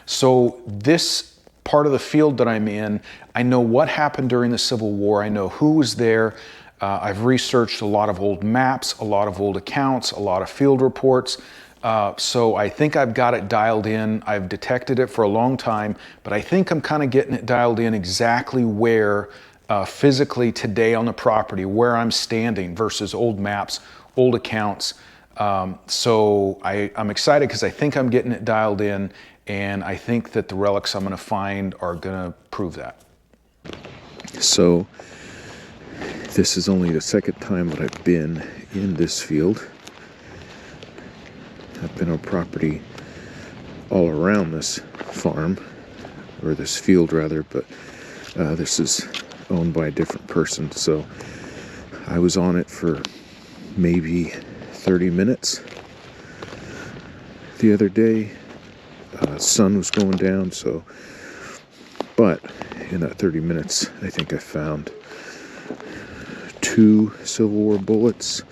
So this part of the field that I'm in, I know what happened during the Civil War. I know who was there. I've researched a lot of old maps, a lot of old accounts, a lot of field reports. So I think I've got it dialed in. I've detected it for a long time, but I think I'm kind of getting it dialed in exactly where physically today on the property, where I'm standing versus old maps, old accounts. So I'm excited because I think I'm getting it dialed in, and I think that the relics I'm going to find are going to prove that. So this is only the second time that I've been in this field. I've been on property all around this farm, or this field rather, but this is owned by a different person. So I was on it for maybe 30 minutes the other day. Sun was going down, but in that 30 minutes, I think I found 2 Civil War bullets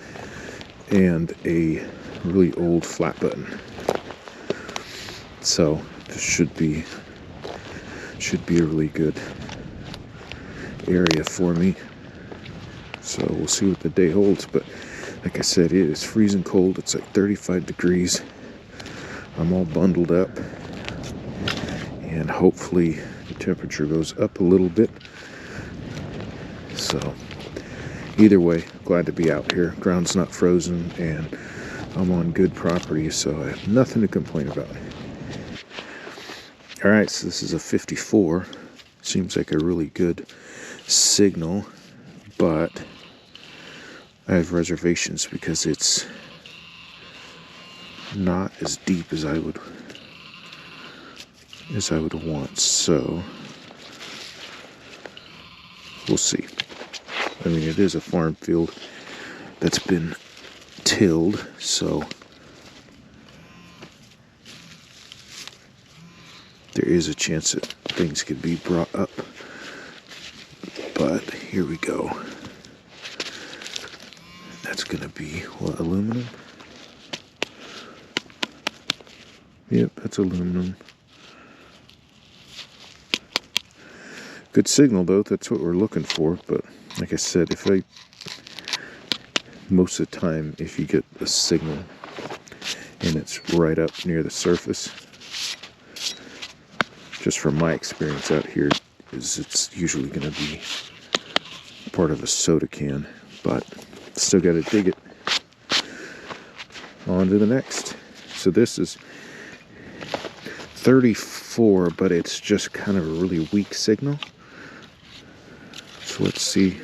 and a really old flat button. So this should be a really good area for me. So we'll see what the day holds, but like I said, it is freezing cold. It's like 35 degrees. I'm all bundled up, and hopefully the temperature goes up a little bit. So either way, glad to be out here. Ground's not frozen, and I'm on good property, so I have nothing to complain about. Alright, so this is a 54. Seems like a really good signal, but I have reservations because it's not as deep as I would want. So we'll see. I mean, it is a farm field that's been tilled, so there is a chance that things could be brought up. But here we go. That's gonna be, what, aluminum? Yep, that's aluminum. Good signal though, that's what we're looking for. But like I said, most of the time, if you get a signal and it's right up near the surface, just from my experience out here, is it's usually going to be part of a soda can. But still got to dig it. On to the next. So this is 34, but it's just kind of a really weak signal. So let's see.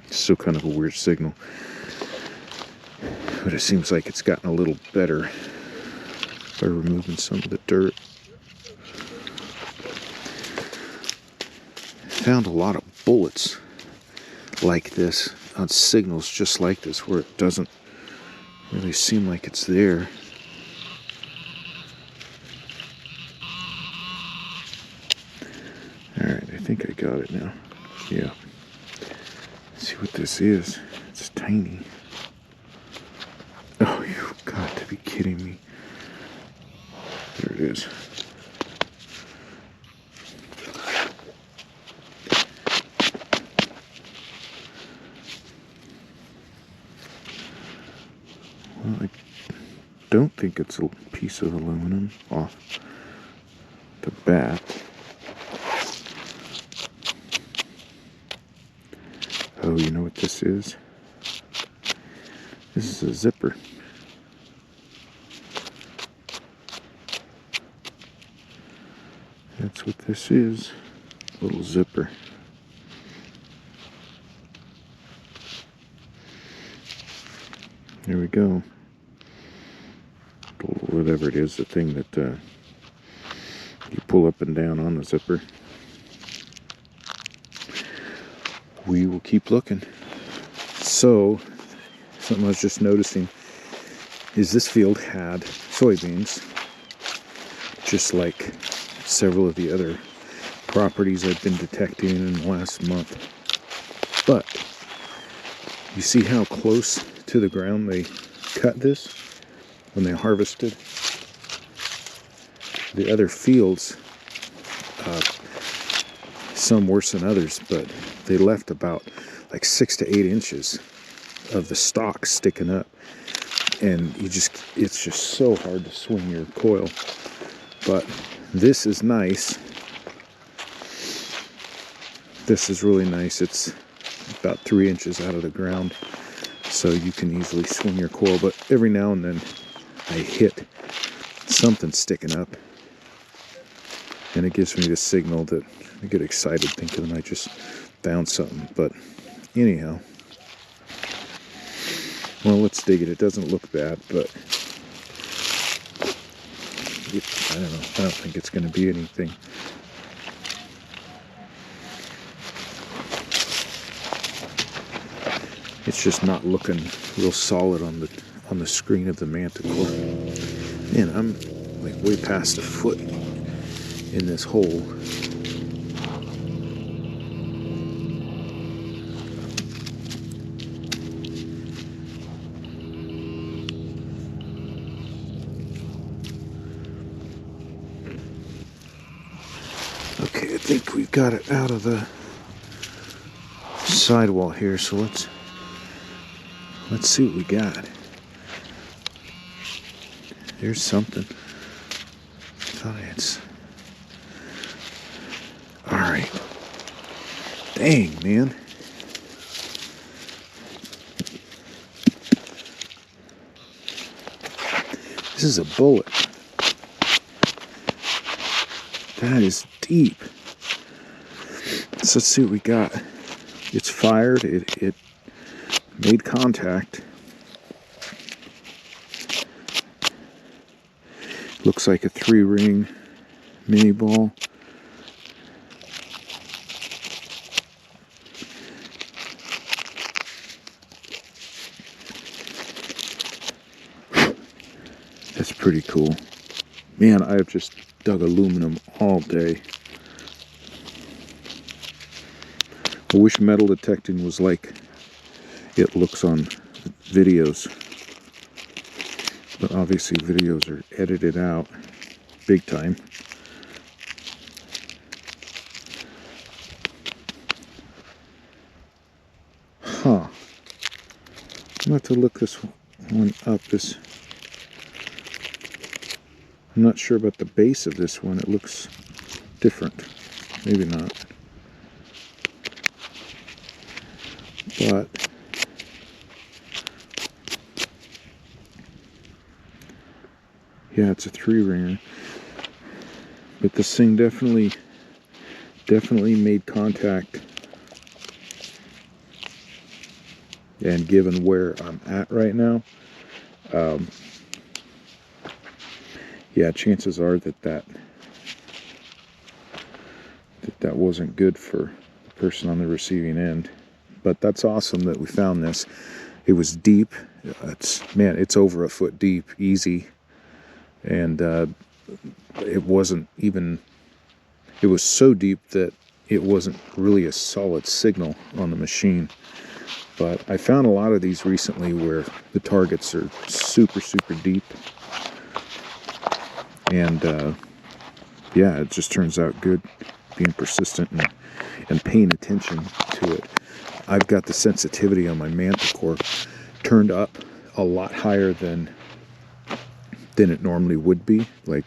Still kind of a weird signal, but it seems like it's gotten a little better by removing some of the dirt. Found a lot of bullets like this on signals just like this, where it doesn't really seem like it's there. Alright, I think I got it now. Yeah. Let's see what this is. It's tiny. Oh, you've got to be kidding me. There it is. Well, I don't think it's a piece of aluminum off the bat. Oh, you know what this is? This is a zipper. That's what this is. A little zipper. There we go. Whatever it is, the thing that you pull up and down on the zipper. We will keep looking. So, something I was just noticing is this field had soybeans, just like several of the other properties I've been detecting in the last month. But You see how close to the ground they cut this when they harvested? The other fields, some worse than others, but they left about like 6 to 8 inches of the stalk sticking up. And it's just so hard to swing your coil. But this is nice. This is really nice. It's about 3 inches out of the ground, so you can easily swing your coil. But every now and then I hit something sticking up, and it gives me the signal that I get excited thinking I just found something. But anyhow, well, let's dig it. It doesn't look bad, but I don't know. I don't think it's going to be anything. It's just not looking real solid on the screen of the Manticore. Man, I'm like way past a foot in this hole. Okay, I think we've got it out of the sidewall here, so let's see what we got. There's something. Thought it's all right. Dang, man. This is a bullet. That is deep. So let's see what we got. It's fired. It made contact. Looks like a 3-ring mini ball. That's pretty cool. Man, I've just dug aluminum all day. I wish metal detecting was like it looks on videos. But obviously videos are edited out big time. Huh. I'm going to have to look this one up. I'm not sure about the base of this one. It looks different. Maybe not. But yeah, it's a 3-ringer. But this thing definitely made contact. And given where I'm at right now, yeah, chances are that wasn't good for the person on the receiving end. But that's awesome that we found this. It was deep. It's over a foot deep, easy. And it wasn't even, it was so deep that it wasn't really a solid signal on the machine. But I found a lot of these recently where the targets are super, super deep. And yeah, it just turns out good being persistent and paying attention to it. I've got the sensitivity on my Manticore turned up a lot higher than it normally would be. Like,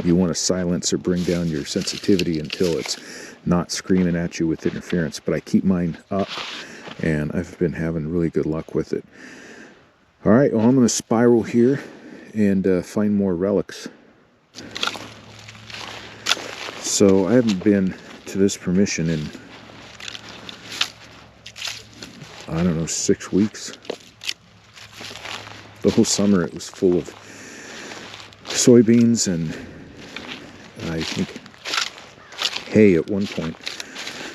you want to silence or bring down your sensitivity until it's not screaming at you with interference. But I keep mine up, and I've been having really good luck with it. All right, well, I'm going to spiral here and find more relics. So I haven't been to this permission in, I don't know, 6 weeks. The whole summer it was full of soybeans and I think hay at one point.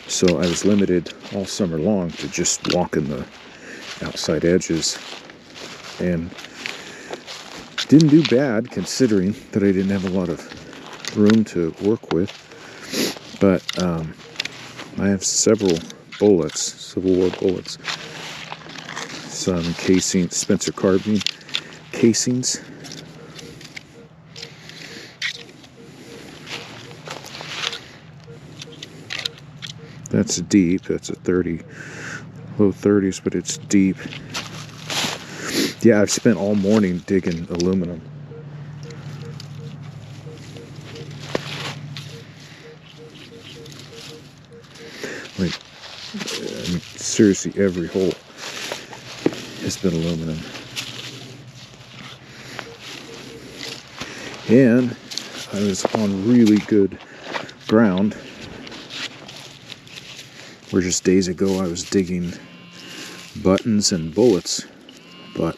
So I was limited all summer long to just walking the outside edges, and didn't do bad considering that I didn't have a lot of room to work with. But I have several bullets, Civil War bullets, some casing, Spencer carbine casings. That's deep. That's a 30, low 30s, but it's deep. Yeah, I've spent all morning digging aluminum. Like, I mean, seriously, every hole has been aluminum. And I was on really good ground where just days ago I was digging buttons and bullets, but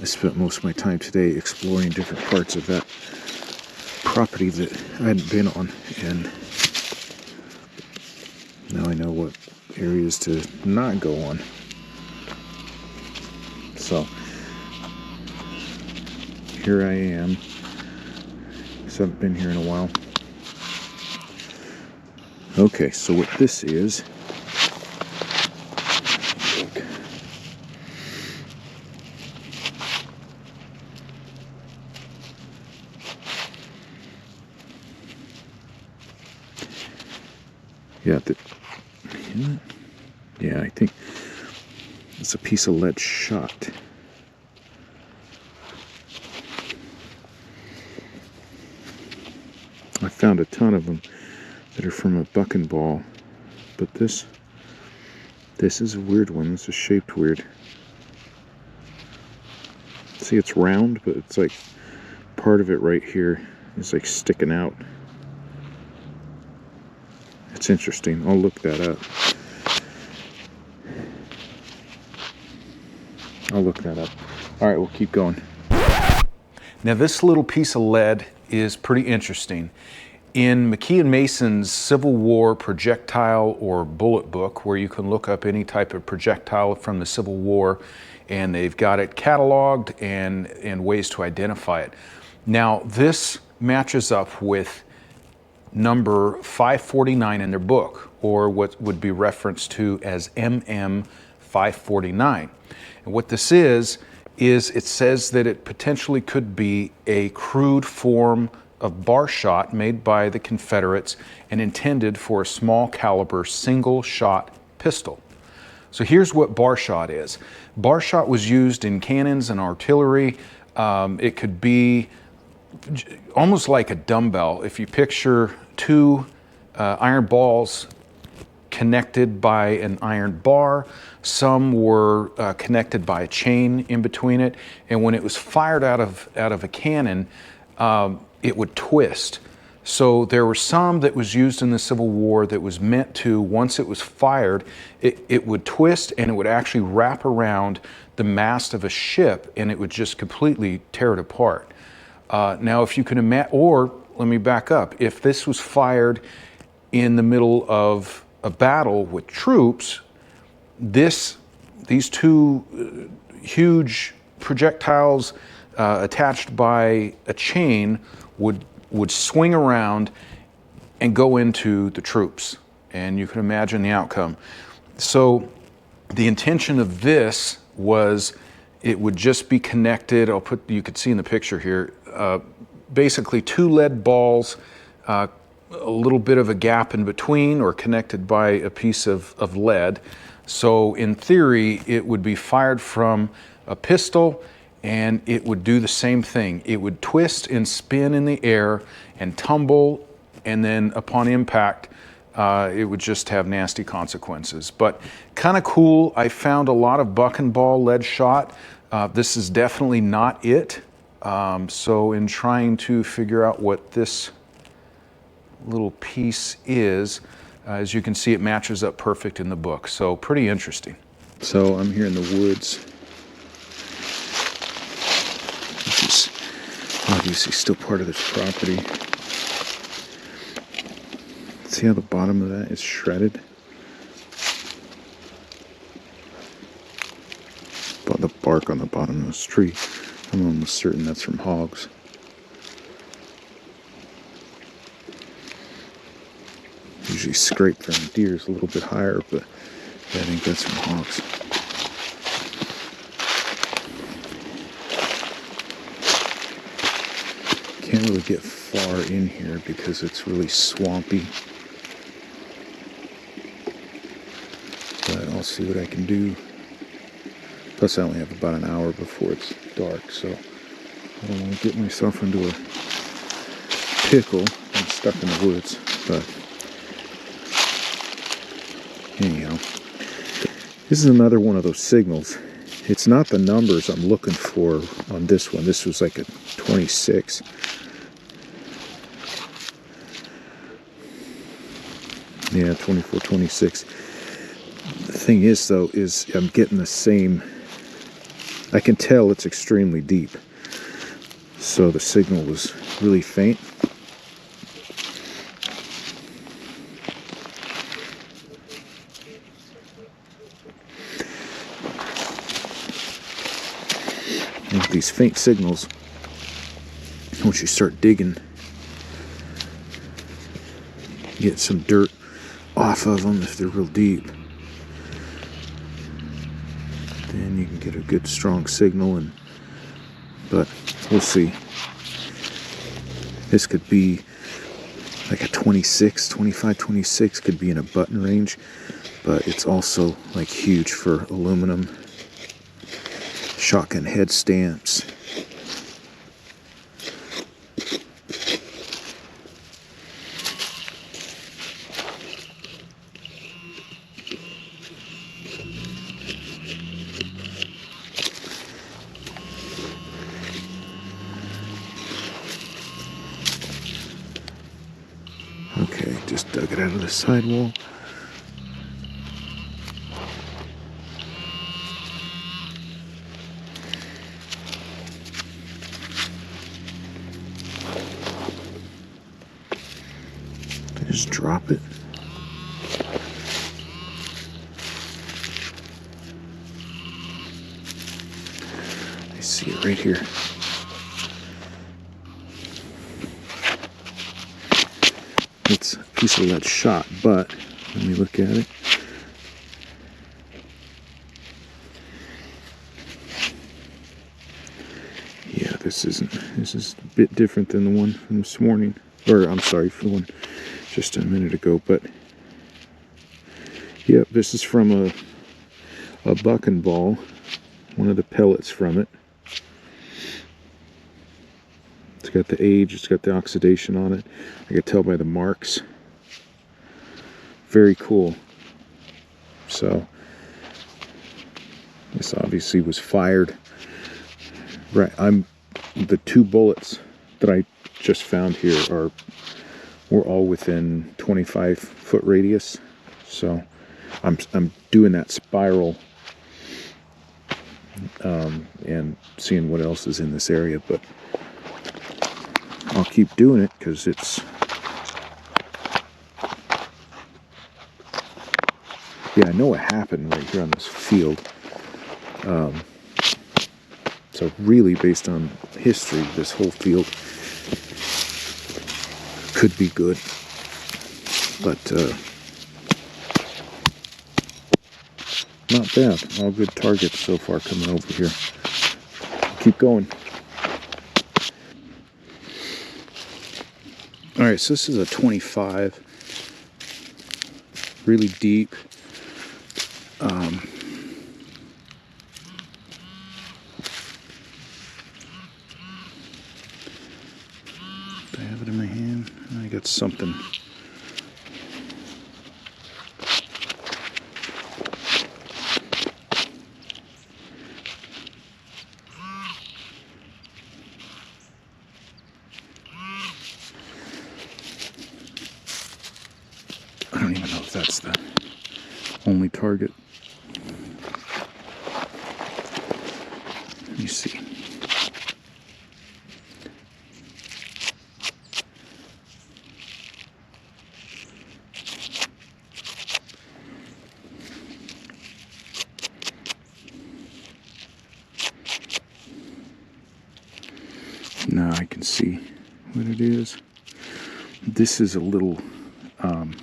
I spent most of my time today exploring different parts of that property that I hadn't been on, and now I know what areas to not go on. So here I am. So I haven't been here in a while. Okay, so what this is, yeah, I think it's a piece of lead shot. I found a ton of them that are from a buck and ball, but this is a weird one. This is shaped weird. See, it's round, but it's like part of it right here is like sticking out. It's interesting. I'll look that up. All right, we'll keep going. Now this little piece of lead is pretty interesting. In McKee and Mason's Civil War projectile or bullet book, where you can look up any type of projectile from the Civil War, and they've got it cataloged and ways to identify it. Now this matches up with number 549 in their book, or what would be referenced to as MM 549. And what this is it says that it potentially could be a crude form of bar shot made by the Confederates and intended for a small caliber single shot pistol. So here's what bar shot is. Bar shot was used in cannons and artillery. It could be almost like a dumbbell. If you picture two iron balls connected by an iron bar, some were connected by a chain in between it, and when it was fired out of a cannon, it would twist. So there were some that was used in the Civil War that was meant to, once it was fired, it would twist and it would actually wrap around the mast of a ship and it would just completely tear it apart. Now if you can imagine, or let me back up, if this was fired in the middle of a battle with troops, these two huge projectiles attached by a chain would swing around and go into the troops, and you can imagine the outcome. So the intention of this was it would just be connected, you could see in the picture here, basically two lead balls, a little bit of a gap in between, or connected by a piece of lead. So in theory, it would be fired from a pistol and it would do the same thing. It would twist and spin in the air and tumble, and then upon impact, it would just have nasty consequences. But kind of cool. I found a lot of buck and ball lead shot. This is definitely not it. So in trying to figure out what this little piece is, as you can see, it matches up perfect in the book. So pretty interesting. So I'm here in the woods. This is obviously still part of this property. See how the bottom of that is shredded? But the bark on the bottom of this tree, I'm almost certain that's from hogs. Usually scrape from deers a little bit higher, but I think that's from hogs. Can't really get far in here because it's really swampy. But I'll see what I can do. Plus I only have about an hour before it's dark, so I don't want to get myself into a pickle. I'm stuck in the woods, but anyhow. This is another one of those signals. It's not the numbers I'm looking for on this one. This was like a 26. Yeah, 24, 26. The thing is, though, is I'm getting the same. I can tell it's extremely deep. So the signal was really faint. And with these faint signals, once you start digging, you get some dirt off of them if they're real deep. Then you can get a good strong signal, but we'll see. This could be like a 26, 25, 26, could be in a button range, but it's also like huge for aluminum, shotgun head stamps. Okay, just dug it out of the sidewall. Just drop it. I see it right here. It's a piece of lead shot, but let me look at it. Yeah, this is a bit different than the one from this morning. Or, I'm sorry, for the one just a minute ago, but yeah, this is from a buck and ball, one of the pellets from it. It's got the age, it's got the oxidation on it. I can tell by the marks. Very cool. So this obviously was fired. Right, the 2 bullets that I just found here were all within 25-foot radius. So I'm doing that spiral and seeing what else is in this area, but I'll keep doing it because it's, yeah, I know what happened right here on this field. So really, based on history, this whole field could be good, but not bad. All good targets so far coming over here. Keep going. All right, so this is a 25, really deep. I have it in my hand. I got something. I don't even know if that's the only target. Let me see. Now I can see what it is. This is a little, I've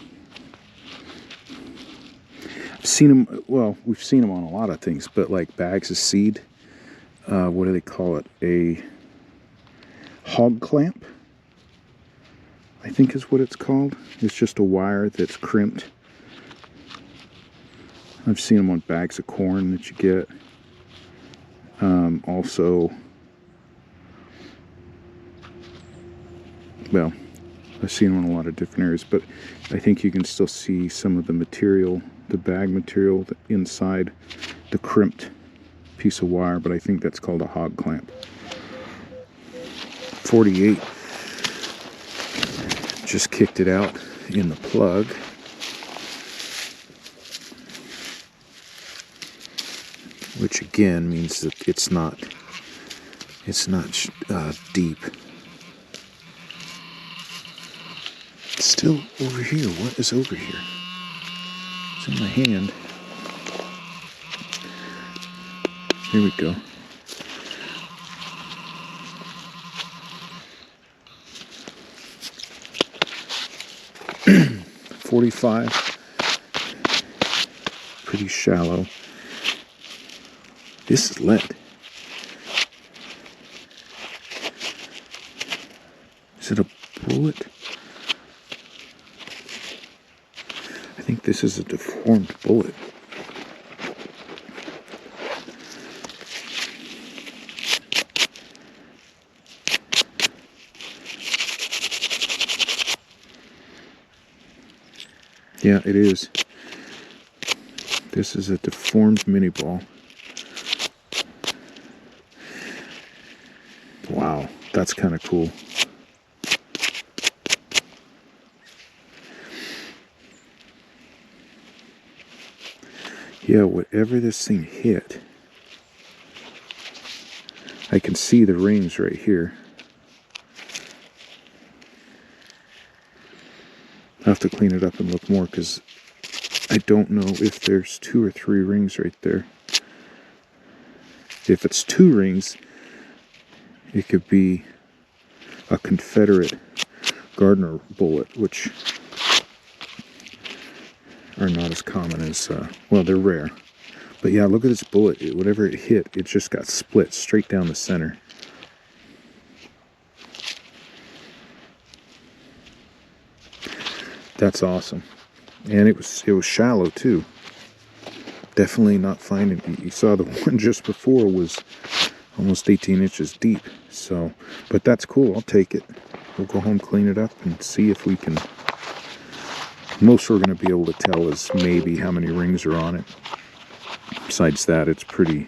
seen them, well, we've seen them on a lot of things, but like bags of seed, what do they call it? A hog clamp? I think is what it's called. It's just a wire that's crimped. I've seen them on bags of corn that you get. Also, well, I've seen them in a lot of different areas, but I think you can still see some of the material, the bag material inside the crimped piece of wire, but I think that's called a hog clamp. 48. Just kicked it out in the plug. Which again means that it's not deep. It's still over here. What is over here? It's in my hand. Here we go. .45. Pretty shallow. This is lead. Is it a bullet? I think this is a deformed bullet. Yeah, it is. This is a deformed mini ball. Wow, that's kind of cool. Yeah, whatever this thing hit, I can see the rings right here. I'll have to clean it up and look more because I don't know if there's 2 or 3 rings right there. If it's 2 rings, it could be a Confederate Gardner bullet, which are not as common as, well, they're rare. But yeah, look at this bullet. Whatever it hit, it just got split straight down the center. That's awesome. And it was shallow too. Definitely not finding. You saw the one just before was almost 18 inches deep. So, but that's cool. I'll take it. We'll go home, clean it up, and see if we can. Most we're going to be able to tell is maybe how many rings are on it. Besides that, it's pretty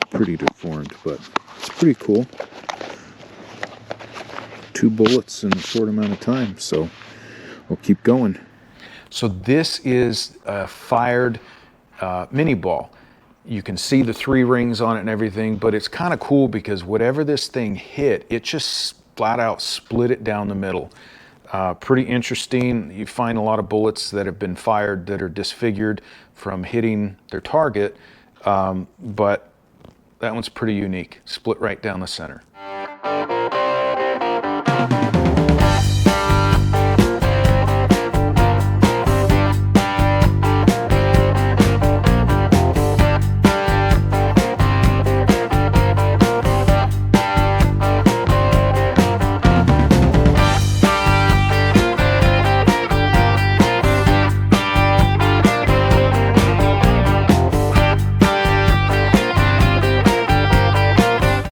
deformed, but it's pretty cool. 2 bullets in a short amount of time, so we'll keep going. So this is a fired mini ball. You can see the 3 rings on it and everything, but it's kind of cool because whatever this thing hit, it just flat out split it down the middle. Pretty interesting. You find a lot of bullets that have been fired that are disfigured from hitting their target, but that one's pretty unique. Split right down the center.